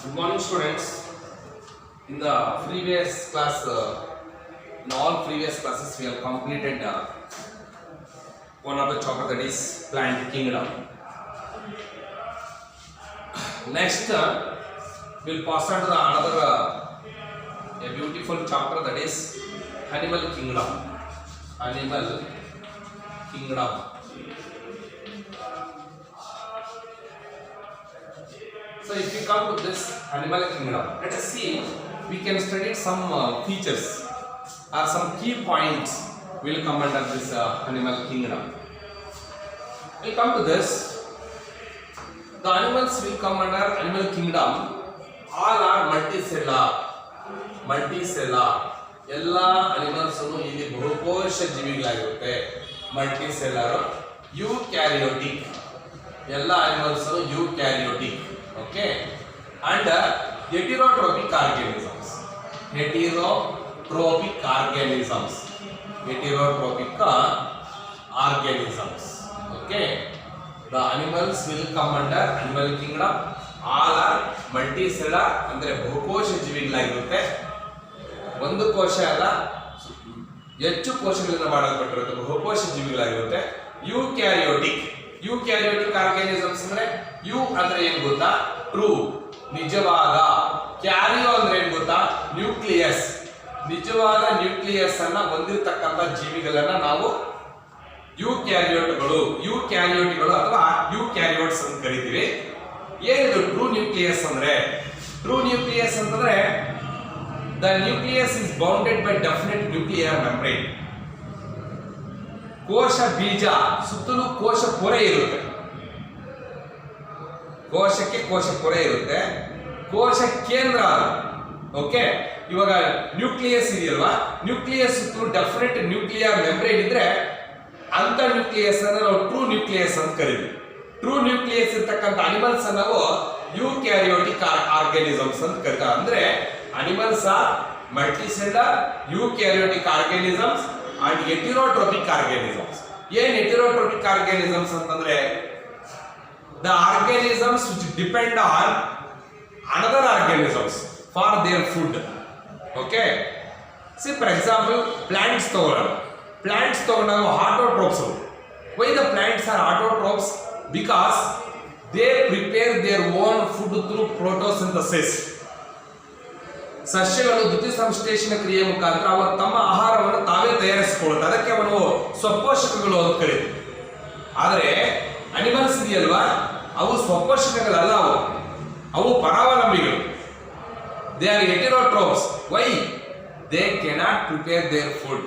Good morning, students. In the previous class, in all previous classes, we have completed one of the chapter, that is plant kingdom. Next, we'll pass on to the another a beautiful chapter, that is animal kingdom. Animal kingdom. So if we come to this animal kingdom, let us see, we can study some features or some key points will come under this animal kingdom. We come to this, the animals will come under animal kingdom, all are multicellular. ಎಲ್ಲ animals ಇಲ್ಲಿ ಬಹುಕೋಶ ಜೀವಿಗಳಾಗಿರುತ್ತೆ. ಮಲ್ಟಿಸೆಲ್ಲರ್, ಯೂಕ್ಯಾರಿಯೋಟಿಕ್, ಎಲ್ಲ animals ಯೂಕ್ಯಾರಿಯೋಟಿಕ್. Okay, and heterotrophic organisms. Heterotrophic organisms. Okay, the animals will come under animal kingdom. All are multicellular, ಅಂದ್ರೆ ಬಹುಕೋಶ ಜೀವಿಗಳಾಗಿರುತ್ತೆ. ಒಂದು ಕೋಶ ಅಲ್ಲ, ಹೆಚ್ಚು ಕೋಶಗಳಿಂದ ಮಾಡಲ್ಪಟ್ಟಿರುತ್ತೆ ಬಹುಕೋಶ ಜೀವಿಗಳಾಗಿರುತ್ತೆ. ಯೂಕ್ಯಾರಿಯೋಟಿಕ್ organisms ಅಂದ್ರೆ ಯು ಅಂದ್ರೆ ಏನ್ ಗೊತ್ತಾ, ಟ್ರೂ, ನಿಜವಾದ. ಕ್ಯಾರಿಯೋ ಅಂದ್ರೆ ಏನ್ ಗೊತ್ತಾ, ನ್ಯೂಕ್ಲಿಯಸ್. ನಿಜವಾದ ನ್ಯೂಕ್ಲಿಯಸ್ ಅನ್ನ ಹೊಂದಿರತಕ್ಕಂತ ಜೀವಿಗಳನ್ನ ನಾವು ಯೂಕ್ಯಾರಿಯೋಟ್ಗಳು ಅಥವಾ ಯೂಕ್ಯಾರಿಯೋಟ್ಸ್ ಅಂತ ಕರಿತೀವಿ. ಏನಿದು ಟ್ರೂ ನ್ಯೂಕ್ಲಿಯಸ್ ಅಂದ್ರೆ? ಟ್ರೂ ನ್ಯೂಕ್ಲಿಯಸ್ ಅಂತಂದ್ರೆ the nucleus is bounded by definite nuclear membrane. ಕೋಶ ಬೀಜ ಸುತ್ತಲೂ ಕೋಶ ಪೊರೆ ಇರುತ್ತೆ. ಕೋಶಕ್ಕೆ ಕೋಶ ಪೊರೆ ಇರುತ್ತೆ, ಕೋಶ ಕೇಂದ್ರ. ಓಕೆ, ಇವಾಗ ನ್ಯೂಕ್ಲಿಯಸ್ ಇದೆಯಲ್ವಾ, ನ್ಯೂಕ್ಲಿಯಸ್ ಸುತ್ತಲೂ ಡೆಫಿನೆಟ್ ನ್ಯೂಕ್ಲಿಯರ್ ಮೆಂಬ್ರೇನ್ ಇದ್ರೆ ಅಂತ ನ್ಯೂಕ್ಲಿಯಸ್ ಅನ್ನ ನಾವು ಟ್ರೂ ನ್ಯೂಕ್ಲಿಯಸ್ ಅಂತ ಕರೀತೀವಿ. ಟ್ರೂ ನ್ಯೂಕ್ಲಿಯಸ್ ಇರ್ತಕ್ಕಂಥ ಅನಿಮಲ್ಸ್ ನಾವು ಯೂಕ್ಯಾರಿಯೋಟಿಕ್ ಆರ್ಗಾನಿಸಮ್ಸ್ ಅಂತ ಕರೀತಾರೆ. ಅಂದ್ರೆ animals are multicellular, eukaryotic organisms and heterotrophic organisms. ಏನ್ heterotrophic organisms ಅಂತಂದ್ರೆ the organisms which depend on another organisms for their food. Okay, see for example plants ತಗೊಂಡಾಗ autotrophs. Why the plants are autotrophs? Because they prepare their own food through photosynthesis. ಸಸ್ಯಗಳು ದ್ಯುತಿ ಸಂಶ್ಲೇಷಣ ಕ್ರಿಯೆ ಮುಖಾಂತರ ಅವರು ತಮ್ಮ ಆಹಾರವನ್ನು ತಾವೇ ತಯಾರಿಸಿಕೊಳ್ಳುತ್ತಾರೆ. ಅದಕ್ಕೆ ಅವನು ಸ್ವಪೋಷಕಗಳು ಅಂತ ಕರೀತೀವಿ. ಆದರೆ ಅನಿಮಲ್ಸ್ ಇದೆಯಲ್ವಾ, ಅವು ಸ್ವಪೋಷಕಗಳಲ್ಲ, ಅವು ಪರಾವಲಂಬಿಗಳು. They are heterotrophs. Why? They cannot prepare their food.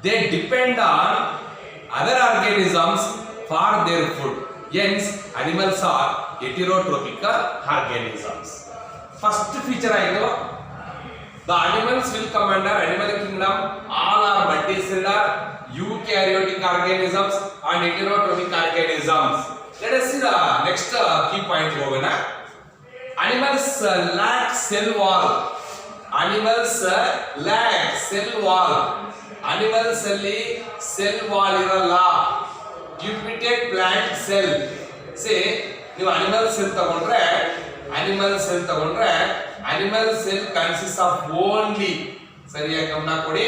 They depend on other organisms for their food. Hence animals are heterotrophic organisms. First feature ಆಯಿತು, the animals will come under animal kingdom. All are multicellular, eukaryotic organisms and heterotrophic organisms. Let us see the next key point. Animals lack cell wall. Animals lack cell wall. Animals ಅಲ್ಲಿ cell wall ಇರಲ್ಲ. If we take plant cell, say ನೀವು animal cell ತಗೊಂಡ್ರೆ animal cell consists of only, ಸರಿಯಾಗಿ ಗಮನ ಕೊಡಿ,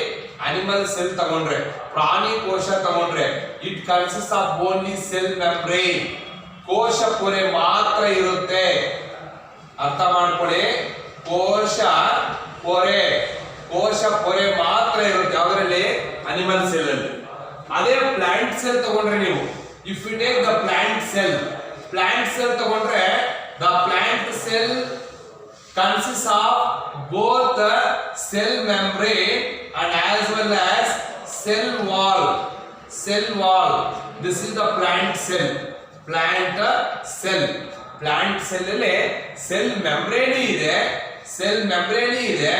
animal cell ತಗೊಂಡ್ರೆ, ಪ್ರಾಣಿ ಕೋಶ ತಗೊಂಡ್ರೆ, it consists of only cell membrane. ಕೋಶ ಪೊರೆ ಮಾತ್ರ ಇರುತ್ತೆ. ಅರ್ಥ ಮಾಡ್ಕೊಳ್ಳಿ, ಕೋಶ ಪೊರೆ ಮಾತ್ರ ಇರುತ್ತೆ ಯಾವುದರಲ್ಲಿ, ಅನಿಮಲ್ ಸೆಲ್ ಅಲ್ಲಿ. ಅದೇ ಪ್ಲಾಂಟ್ ಸೆಲ್ ತಗೊಂಡ್ರೆ ನೀವು, if you take the plant cell ತಗೊಂಡ್ರೆ the plant cell consists of both cell membrane and as well as cell wall. This is the plant cell. Plant cell ಅಲ್ಲಿ cell membrane ಇದೆ,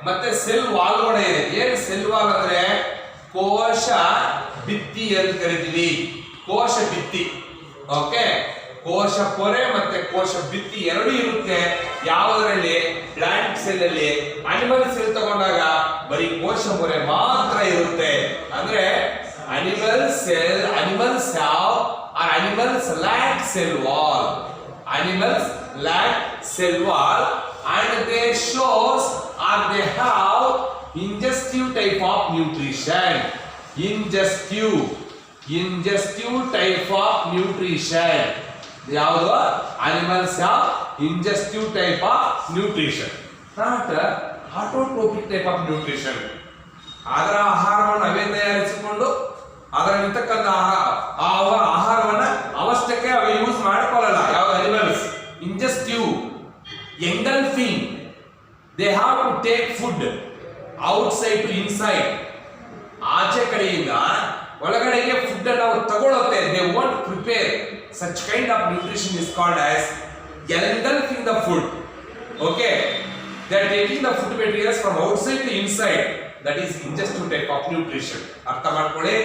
ಮತ್ತೆ cell wall ಕೂಡ ಇದೆ. ಏನು cell wall ಅಂದ್ರೆ ಕೋಶ ಭಿತ್ತಿ ಅಂತ ಕರಿತೀವಿ. ಕೋಶ ಭಿತ್ತಿ. ಓಕೆ, ಕೋಶ ಪೊರೆ ಮತ್ತೆ ಕೋಶ ಭಿತ್ತಿ ಎರಡು ಇರುತ್ತೆ. ಯಾವುದರಲ್ಲಿ? ಪ್ಲಾಂಟ್ ಸೆಲ್ ಅಲ್ಲಿ. ಅನಿಮಲ್ ಸೆಲ್ ತಗೊಂಡಾಗ ಬರೀ ಕೋಶ ಪೊರೆ ಮಾತ್ರ ಇರುತ್ತೆ. ಅಂದ್ರೆ animals have or animals lack cell wall. Animals lack cell wall and they shows or they have ingestive type of nutrition. Ingestive type of nutrition. ಯಾವುದು animals have ingestive type of nutrition, not autotrophic type of nutrition. ಅದರ ಆಹಾರವನ್ನು ಅವೇ ತಯಾರಿಸಿಕೊಂಡು ಅದರಲ್ಲಿರ್ತಕ್ಕಂಥ ಆಹಾರವನ್ನ ಅವಶ್ಯಕ್ಕೆ ಅವು use ಮಾಡ್ಕೊಳ್ಳಲ್ಲ. ಯಾವ animals ingestive engulfing, they have to take food outside to inside. ಆಚೆ ಕಡೆಯಿಂದ ಒಳಗಡೆಗೆ ಫುಡ್ ಅನ್ನು ನಾವು ತಗೊಳುತ್ತೆ. They want prepare such kind of nutrition is called as engulfing the food. Okay, they are taking the food materials from outside to inside. That is ingestive type of nutrition. ಅರ್ಥ ಮಾಡ್ಕೊಳ್ಳಿ.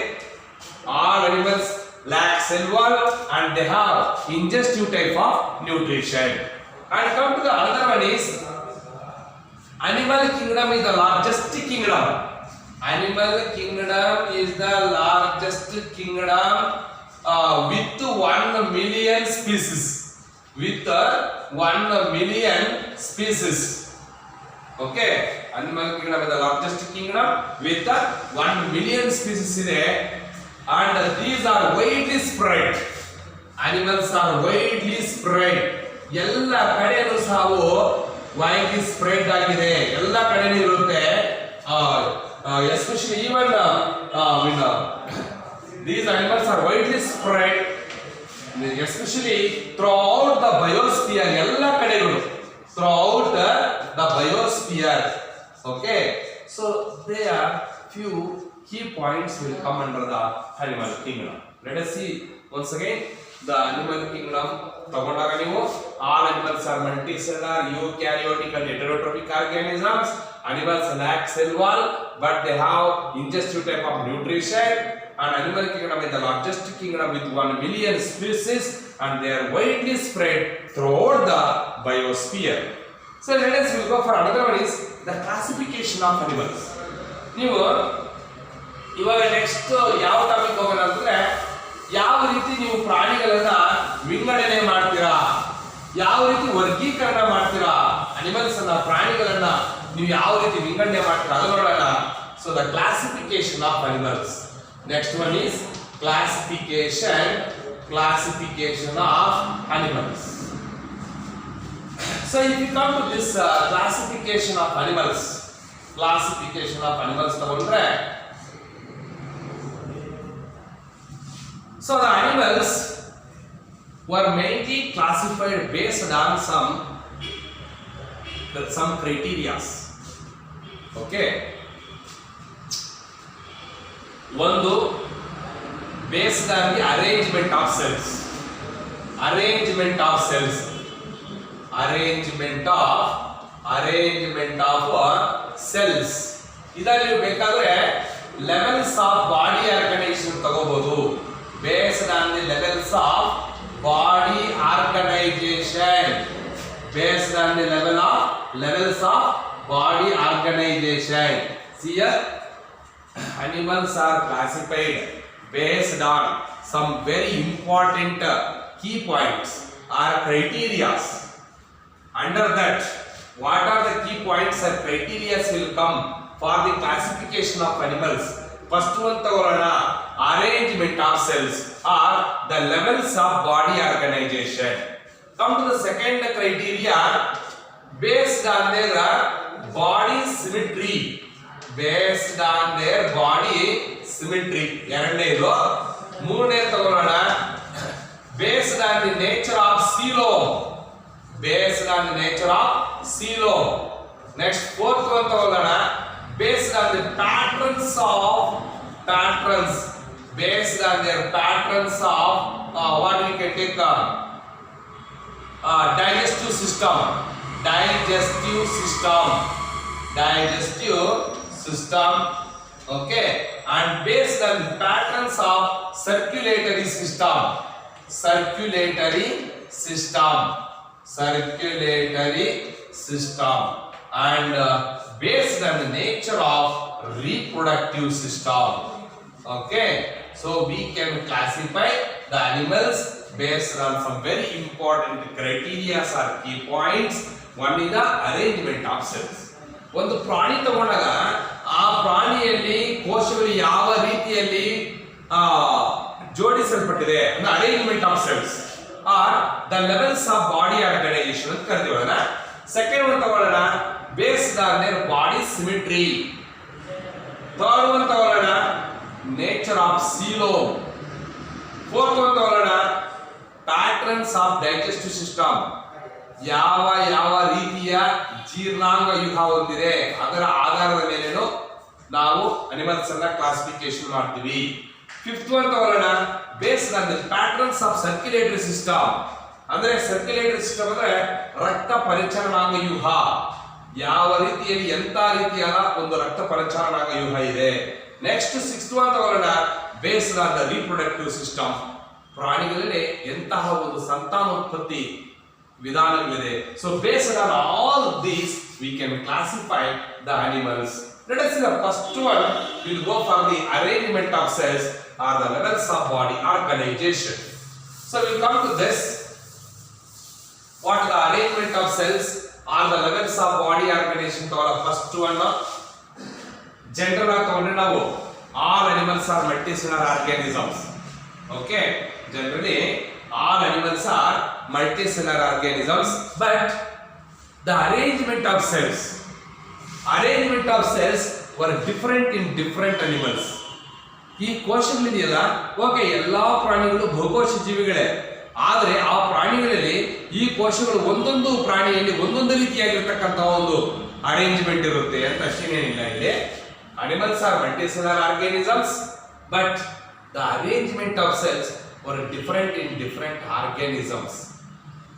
All animals lack cell wall and they have ingestive type of nutrition. And come to the another one is animal kingdom is the largest kingdom. Animal kingdom is the largest kingdom with 1 million species. With 1 million species. Okay, animal kingdom is the largest kingdom with 1 million species ಇದೆ. And these are widely spread. Animals are widely spread. ಎಲ್ಲ ಕಡೆನೂ ಸಾವು widely spread ಆಗಿದೆ. ಎಲ್ಲ ಕಡೆನೂ ಇರುತ್ತೆ. Especially even these animals are widely spread, especially throughout the biosphere. ಎಲ್ಲ ಕಡೆಗಳು throughout the biosphere. Okay, so there are few key points will come under the animal kingdom. Let us see once again the animal kingdom. ತಗೊಂಡಾಗ ನೀವು all animals are multicellular, eukaryotic and heterotrophic organisms. Animals lack cell wall but they have ingestive type of nutrition. And animal kingdom is the largest kingdom with 1 million species and they are widely spread throughout the biosphere. So let us go for another one is the classification of animals. ನೀವು ಇವಾಗ next ಯಾವ topic ಹೋಗೋಣ ಅಂದ್ರೆ ಯಾವ ರೀತಿ ನೀವು ಪ್ರಾಣಿಗಳನ್ನ ವಿಂಗಡಣೆ ಮಾಡ್ತೀರಾ, ಯಾವ ರೀತಿ ವರ್ಗೀಕರಣ ಮಾಡ್ತೀರಾ, ಅನಿಮಲ್ಸ್ ಅನ್ನ ಪ್ರಾಣಿಗಳನ್ನ ನೀವು ಯಾವ ರೀತಿ ವಿಂಗಡಣೆ ಮಾಡ್ತೀರಾ ಅದು ನೋಡೋಣ. So the classification of animals. Next one is classification of animals. So if you come to this classification of animals ತಗೊಂಡ್ರೆ, so the animals were mainly classified based on some criteria. Okay, ಒಂದು based on the arrangement of cells. ಇದರಲ್ಲಿ ಬೇಕಾದ್ರೆ levels of body organisation ತಗೋಬಹುದು. based on the levels of body organization. Based on the levels of body organization. See here, animals are classified based on some very important key points or criteria. Under that, what are the key points or criteria will come for the classification of animals? First one ತಗೊಳ್ಳೋಣ, arrangement of cells or the levels of body organization. Come to the second criteria, based on their body symmetry. Based on their body symmetry. ಎರಡನೇದು. ಮೂರನೇ ತಗೊಳ್ಳೋಣ, based on the nature of coelom. Based on the nature of coelom. Next fourth one ತಗೊಳ್ಳೋಣ, based on the patterns. Based on their patterns of what we can take digestive system. Okay, and based on the patterns of circulatory system. And based on the nature of reproductive system. Okay, so we can classify the animals based on some very important criteria or key points one is the arrangement of cells. ಒಂದು ಪ್ರಾಣಿ ತಗೊಂಡಾಗ ಆ ಪ್ರಾಣಿಯಲ್ಲಿ ಕೋಶಗಳು ಯಾವ ರೀತಿಯಲ್ಲಿ ಜೋಡಿಸಲ್ಪಟ್ಟಿದೆ ಅಂದ್ರೆ arrangement of cells are the levels of body organisation ಅಂತ ಕರಿತೀವಲ್ಲ. ಸೆಕೆಂಡ್ ಒನ್ ತಗೊಳ್ಳೋಣ, based on their body symmetry. Third one ತಗೊಳ್ಳೋಣ, nature of coelom. Fourth one ತಗೊಳ್ಳೋಣ, ಪ್ಯಾಟರ್ನ್ಸ್ ಆಫ್ ಡೈಜೆಸ್ಟಿವ್ ಸಿಸ್ಟಮ್. ಯಾವ ಯಾವ ರೀತಿಯ ಜೀರ್ಣಾಂಗ ವ್ಯೂಹ ಹೊಂದಿದೆ ಅದರ ಆಧಾರದ ಮೇಲೇನು ನಾವು ಅನಿಮಲ್ಸ್ ಅನ್ನ ಕ್ಲಾಸಿಫಿಕೇಶನ್ ಮಾಡ್ತೀವಿ. ಫಿಫ್ತ್ ಒನ್ ತಗೊಳ್ಳೋಣ, based on the patterns of circulatory system. ಅಂದ್ರೆ ಸರ್ಕ್ಯುಲೇಟರಿ ಸಿಸ್ಟಮ್ ಅಂದ್ರೆ ರಕ್ತ ಪರಿಚಲನಾಂಗ ವ್ಯೂಹ, ಯಾವ ರೀತಿಯಲ್ಲಿ ಎಂತ ರೀತಿಯಾದ ಒಂದು ರಕ್ತ ಪರಿಚಲನಾಂಗ ವ್ಯೂಹ ಇದೆ. ನೆಕ್ಸ್ಟ್ ಸಿಕ್ಸ್ತ್ ಒನ್ ತಗೊಳ್ಳೋಣ, based on the reproductive system. ಪ್ರಾಣಿಗಳಲ್ಲಿ ಎಂತಹ ಒಂದು ಸಂತಾನೋತ್ಪತ್ತಿ ವಿಧಾನಗಳಿದೆ. So based on all these we can classify the animals. Let us see the first one. We will go for the arrangement of cells or the levels of body organization. So we will come to this. What is the arrangement of cells or the levels of body organization? The first one, general ತಗೊಂಡ್ರೆ ನಾವು all animals are multicellular organisms. Okay, generally all animals are multicellular organisms, but the arrangement of cells were different in different animals. ಈ ಕೋಶಗಳಿದೆಯಲ್ಲ, okay, ಎಲ್ಲಾ ಪ್ರಾಣಿಗಳು ಬಹುಕೋಶ ಜೀವಿಗಳೇ, ಆದರೆ ಆ ಪ್ರಾಣಿಗಳಲ್ಲಿ ಈ ಕೋಶಗಳು ಒಂದೊಂದು ಪ್ರಾಣಿಯಲ್ಲಿ ಒಂದೊಂದು ರೀತಿಯಾಗಿರ್ತಕ್ಕಂತಹ ಒಂದು ಅರೇಂಜ್ಮೆಂಟ್ ಇರುತ್ತೆ ಅಂತ ಅಷ್ಟೇನೇನಿಲ್ಲ. ಇಲ್ಲಿ animals are multicellular organisms, but the arrangement of cells were different in different organisms.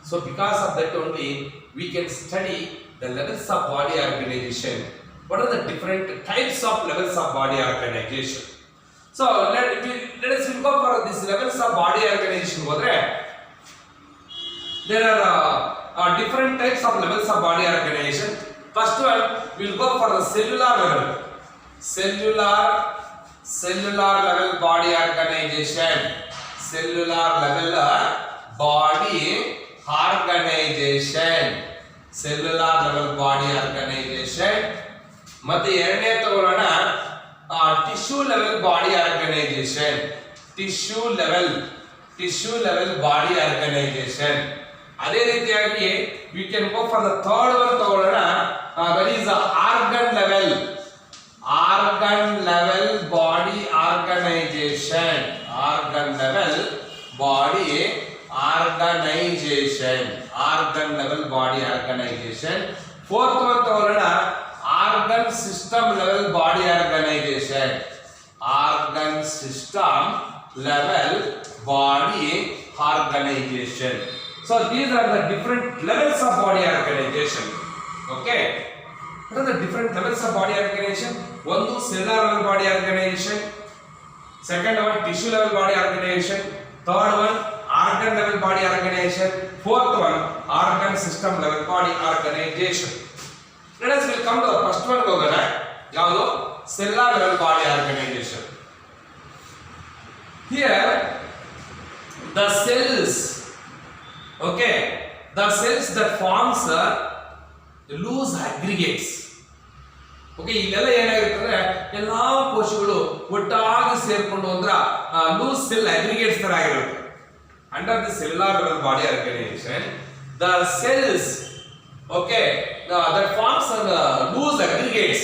So because of that only we can study the levels of body organization. What are the different types of levels of body organization? So let us go for these levels of body organization. There are different types of levels of body organization. First one, we will go for the cellular level. Cellular level body organization. Cellular level body organization. Cellular level body organization. ಮತ್ತೆ ಎರಡನೇ ತಗೊಳ್ಳೋಣ, tissue level body organisation. Tissue level body organisation. ಅದೇ ರೀತಿಯಾಗಿ we can go for the third one ತಗೊಳ್ಳೋಣ, that is organ level body organisation. Organ level body organisation. Fourth one ತಗೊಳ್ಳೋಣ, organ system level body organisation. Organ system level body organisation. So these are the different levels of body organization. Okay, what are the different levels of body organization? One cellular level body organization, second one tissue level body organization, third one organ level body organization, fourth one organ system level body organization. Let us will come to the first one. ಹೋಗೋಣ, ಯಾವುದು? cellular level body organization. Here the cells, okay, the cells that forms loose aggregates. Okay, ಇಲ್ಲೆಲ್ಲ ಏನಾಗಿರ್ತದೆ, ಎಲ್ಲಾ ಕೋಶಗಳು ಒಟ್ಟಾಗಿ ಸೇರ್ಕೊಂಡು ಅಂದ್ರ loose cell aggregates ತರ ಆಗಿರುತ್ತೆ. Under the cellular level body organisation, the cells, okay, that forms on loose aggregates,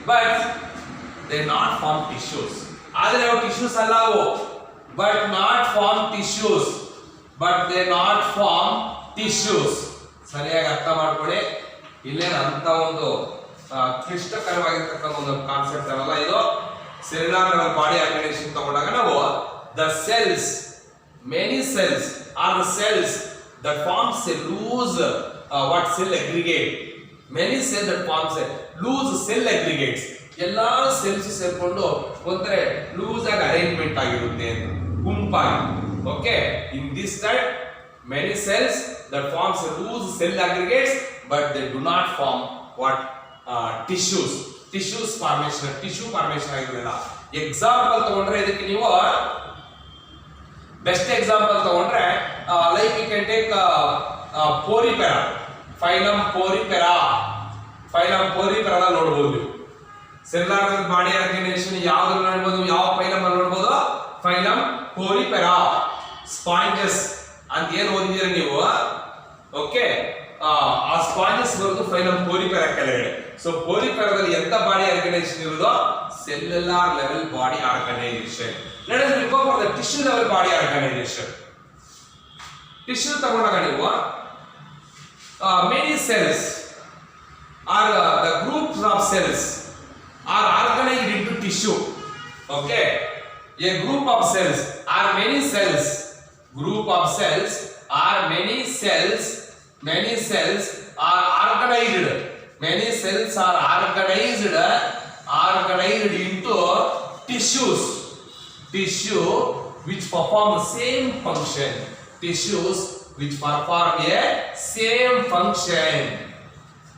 but they not form tissues. ಆದರೆ ಅವು ಟಿಶ್ಯೂಸ್ ಅಲ್ಲ, ಅವು but not form tissues. ಸರಿಯಾಗಿ ಅರ್ಥ ಮಾಡ್ಕೊಳ್ಳಿ. ಇಲ್ಲೇನು ಅಂತ ಒಂದು ಕ್ಲಿಷ್ಟಕರವಾಗಿರ್ತಕ್ಕಂಥ ಒಂದು ಕಾನ್ಸೆಪ್ಟ್ ಅಲ್ಲ ಇದು. ಸೆಲ್ಯುಲಾರ್ ಲೆವೆಲ್ ಬಾಡಿ ಆರ್ಗನೈಸೇಷನ್ ತಗೊಂಡಾಗ ನಾವು the cells, many cells are the cells that forms a loose cell aggregate. Many cells that forms a loose cell aggregates. ಎಲ್ಲಾ ಸೆಲ್ಸ್ ಸೇರ್ಕೊಂಡು ಒಂದ್ರೆ ಲೂಸ್ ಆಗಿ ಅರೇಂಜ್ಮೆಂಟ್ ಆಗಿರುತ್ತೆ ಅಂತ, ಗುಂಪಾಗಿ. Okay, in this type many cells that forms a loose cell aggregates, but they do not form tissues. Tissue formation ಆಗಿರಲಿಲ್ಲ. Example ತಗೊಂಡ್ರೆ ಇದಕ್ಕೆ ನೀವು ಬೆಸ್ಟ್ ಎಕ್ಸಾಂಪಲ್ ತಗೊಂಡ್ರೆ like you can take porifera, phylum porifera. Phylum porifera ನೋಡಬಹುದು. Cellular body organisation ಯಾವ್ದ್ರಲ್ಲಿ ನೋಡಬಹುದು, ಯಾವ phylum ಅಲ್ಲಿ ನೋಡಬಹುದು, ಫೈಲಮ್ ಪೋರಿಪೆರಾ. ಸ್ಪಾಂಜಸ್ ಅಂತ ಏನ್ ಓದಿದ್ದೀರಾ ನೀವು, ಓಕೆ, ಆ ಸ್ಪಾಂಜಸ್ ಬರೋದು ಫೈಲಮ್ ಪೋರಿಪೆರಾ ಕೆಳಗಡೆ. ಸೊ ಪೋರಿಪೆರಾದಲ್ಲಿ ಎಂತ ಬಾಡಿ ಆರ್ಗನೈಸೇಷನ್ ಇರೋದು, cellular level body organisation. Let us go for the tissue level body organisation. Tissue ತಗೊಂಡಾಗ ನೀವು many cells are the groups of cells are organized into tissue. Okay, a group of cells are many cells. Group of cells are many cells. Many cells are organized. Many cells are organized into tissues. Tissue which perform the same function. Tissues which perform a same function.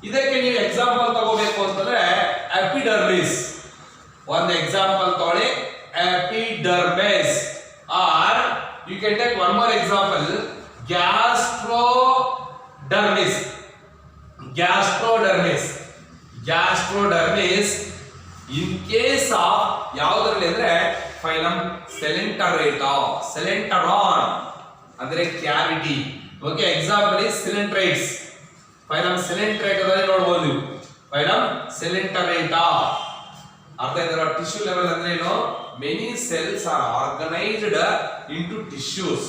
ಇದಕ್ಕೆ ನೀವು example ತಗೋಬೇಕು ಅಂತಂದ್ರೆ epidermis. ಒಂದು example ತಗೊಳ್ಳಿ, epidermis. Or you can take one more example, gastrodermis. Gastrodermis. Gastrodermis in case of ಯಾವುದರಲ್ಲಿ ಅಂದ್ರೆ phylum coelenterata, coelenteron ಅಂದ್ರೆ cavity. Okay, example is coelenterates. Phylum ಸೆಲೆಂಟ್ರೇಟಾದಲ್ಲಿ ನೋಡಬಹುದು ನೀವು, ಫೈಲಮ್ ಸೆಲೆಂಟರೇಟಾ. ಅರ್ಥ ಆಯ್ತಲ್ಲ? ಟಿಶ್ಯೂ ಲೆವೆಲ್ ಅಂದ್ರೆ ಏನು, many cells are organised into tissues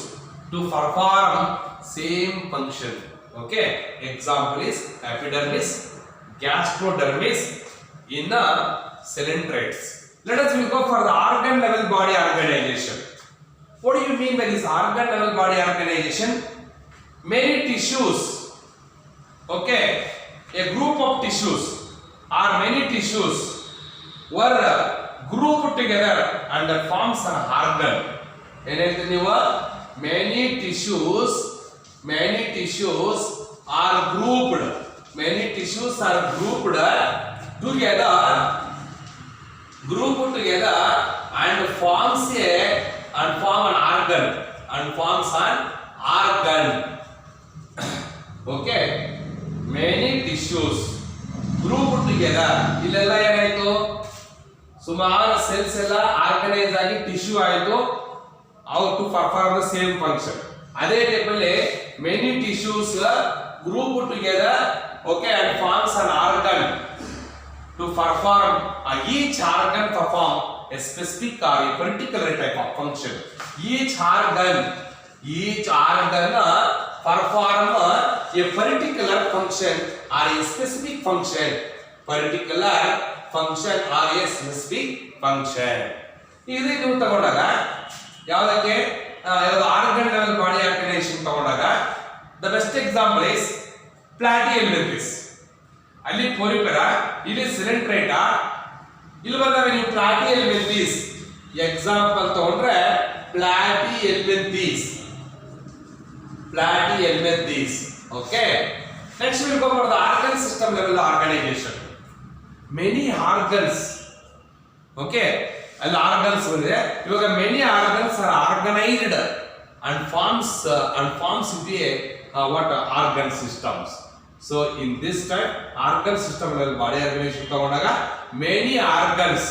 to perform same function. Okay, example is epidermis, gastrodermis in coelenterates. Let us go for the organ level body organization. What do you mean by this organ level body organization? Many tissues. Okay, a group of tissues or many tissues were grouped together and forms an organ. ಏನಂತ ನೀವು, many tissues are grouped. Many tissues are grouped together and form an organ and forms an organ. Okay, many tissues grouped together. ಇಲ್ಲೆಲ್ಲ ಏನಾಯ್ತು, ಸುಮಾರು cells ಎಲ್ಲ organise ಆಗಿ tissue ಆಯಿತು, how to perform the same function. ಅದೇ type ಅಲ್ಲಿ many tissues grouped together, okay, and forms an organ to perform. Each organ perform a specific or a particular type of function. Each organ perform a particular function or a specific function. Particular function or a specific function. ಇದು ನೀವು ತಗೊಂಡಾಗ ಯಾವುದಕ್ಕೆ, ಯಾವುದು organ level body organisation ತಗೊಂಡಾಗ the best example is ಪ್ಲಾಟಿಯಲ್ಮೆಂಥಿಸ್. ಅಲ್ಲಿ ಪೋರಿಪೆರಾ, ಇಲ್ಲಿ Coelenterata. ಇಲ್ಲಿ ಬಂದಾಗ ನೀವು ಪ್ಲಾಟಿಯಲ್ಮೆಂಥಿಸ್ ಎಕ್ಸಾಂಪಲ್ ತಗೊಂಡ್ರೆ ಪ್ಲಾಟಿಯಲ್ಮೆಂಥಿಸ್. Okay, next we will go for the organ system level organization. Many organs. Okay, all organs ಇದೆ. ಇವಾಗ many organs are organized and forms into a what organ systems. So in this type organ system level body organization ತಗೊಂಡಾಗ many organs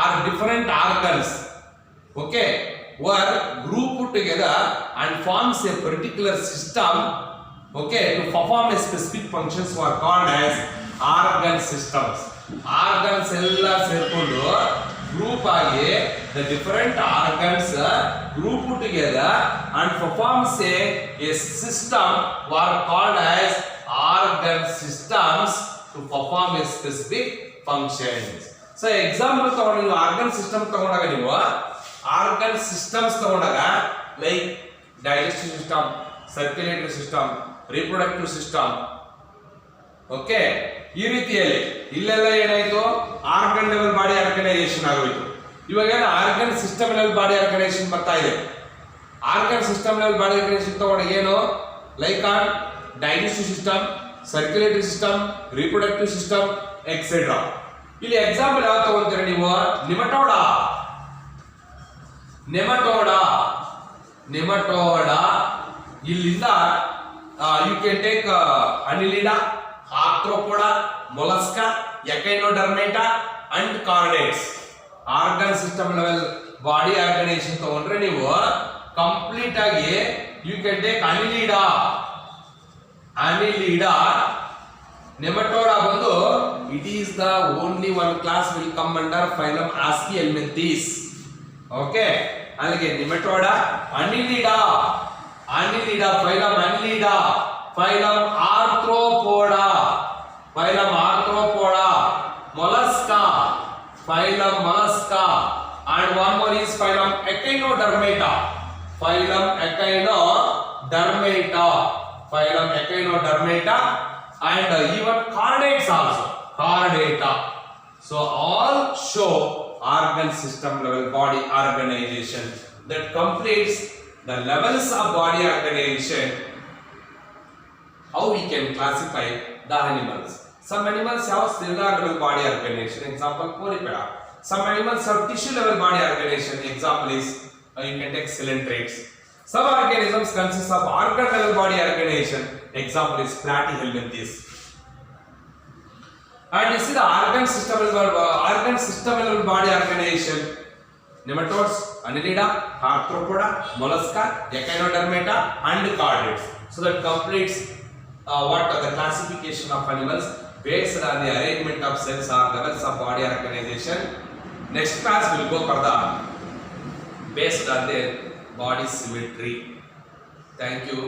are different organs, okay, were grouped together and forms a particular system, okay, to perform a specific functions were called as organ systems. Organs ಎಲ್ಲ ಸೇರ್ಕೊಂಡು group ಆಗಿ the different organs grouped together and performs a system were called as organ systems to perform a specific functions. So example ತಗೊಂಡು ನೀವು organ system ತಗೊಂಡಾಗ ನೀವು organ systems ತಗೊಂಡಾಗ like digestive system, circulatory system, reproductive system, okay, ಈ ರೀತಿಯಲ್ಲಿ ಇಲ್ಲೆಲ್ಲ ಏನಾಯ್ತು, organ level body organisation ಆಗೋಯ್ತು. ಇವಾಗ organ system level body organisation ಬರ್ತಾ ಇದೆ. Organ system level body organisation ತಗೊಂಡಾಗ ಏನು, like digestive system, circulatory system, reproductive system etcetera. ಇಲ್ಲಿ ಎಕ್ಸಾಂಪಲ್ ಯಾವ್ದು ತಗೊಂತೀರಾ ನೀವು, ನೆಮಟೋಡಾ. ನೆಮಟೋಡ. ಇಲ್ಲಿಂದ you can take annelida, arthropoda, mollusca, echinodermata and chordates. Organ system level body organisation ತಗೊಂಡ್ರೆ ನೀವು ಕಂಪ್ಲೀಟ್ ಆಗಿ you can take annelida. Nematoda ಬಂದು it is the only one class will come under phylum aschelminthes. Okay, ಅಲ್ಲಿಗೆ nematoda, annelida, phylum annelida, phylum arthropoda, mollusca, phylum mollusca, and one more is phylum Echinodermata, and even chordates also, chordata. So all show organ system level body organization that completes the levels of body organization. How we can classify the animals? Some animals have cellular level body organization, example Porifera. Some animals have tissue level body organization, example is you can take coelentrates. Some organisms consist of organ level body organization, example is Platyhelminthes. And you see the organ system level body organization: nematodes, Annelida, Arthropoda, Mollusca, Echinodermata and Chordates. So that completes what the classification of animals based on the arrangement of cells or levels of body organization. Next class will go for the based on their body symmetry. Thank you.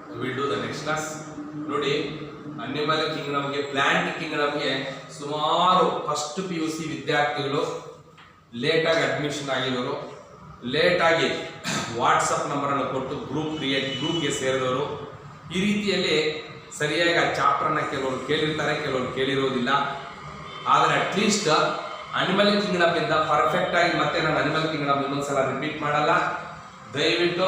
We will do the next class. ನೋಡಿ, animal ಕಿಂಗ್ಡಮ್ಗೆ, plant ಕಿಂಗ್ಡಮ್ಗೆ ಸುಮಾರು first PUC ವಿದ್ಯಾರ್ಥಿಗಳು ಲೇಟಾಗಿ admission ಆಗಿರೋರು, ಲೇಟಾಗಿ WhatsApp ನಂಬರನ್ನು ಕೊಟ್ಟು ಗ್ರೂಪ್ಗೆ ಸೇರಿದವರು, ಈ ರೀತಿಯಲ್ಲಿ ಸರಿಯಾಗಿ ಆ ಚಾಪ್ಟರ್ನ ಕೆಲವರು ಕೇಳಿರ್ತಾರೆ, ಕೆಲವರು ಕೇಳಿರೋದಿಲ್ಲ. ಆದರೆ ಅಟ್ಲೀಸ್ಟ್ ಅನಿಮಲ್ ಕಿಂಗ್ಡಮ್ ಇಂದ ಪರ್ಫೆಕ್ಟ್ ಆಗಿ ಮತ್ತೆ ನಾನು ಅನಿಮಲ್ ಕಿಂಗ್ಡಮ್ ಇನ್ನೊಂದ್ಸಲ ರಿಪೀಟ್ ಮಾಡಲ್ಲ. ದಯವಿಟ್ಟು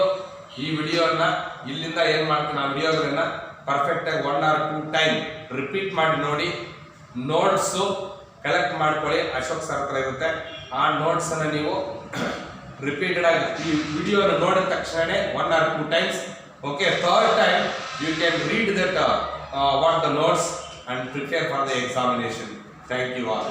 ಈ ವಿಡಿಯೋನ ಇಲ್ಲಿಂದ ಏನು ಮಾಡ್ತೀನಿ, ಆ ವಿಡಿಯೋಗಳನ್ನ ಪರ್ಫೆಕ್ಟ್ ಆಗಿ 1 or 2 ಟೈಮ್ ರಿಪೀಟ್ ಮಾಡಿ ನೋಡಿ. ನೋಟ್ಸು ಕಲೆಕ್ಟ್ ಮಾಡ್ಕೊಳ್ಳಿ, ಅಶೋಕ್ ಸರ್ ಹತ್ರ ಇರುತ್ತೆ. ಆ ನೋಟ್ಸ್ ಅನ್ನ ನೀವು ರಿಪೀಟೆಡ್ ಆಗಿ ಈ ವಿಡಿಯೋನ ನೋಡಿದ ತಕ್ಷಣ 1 or 2 times. Okay, third time you can read that what the notes and prepare for the examination. Thank you all.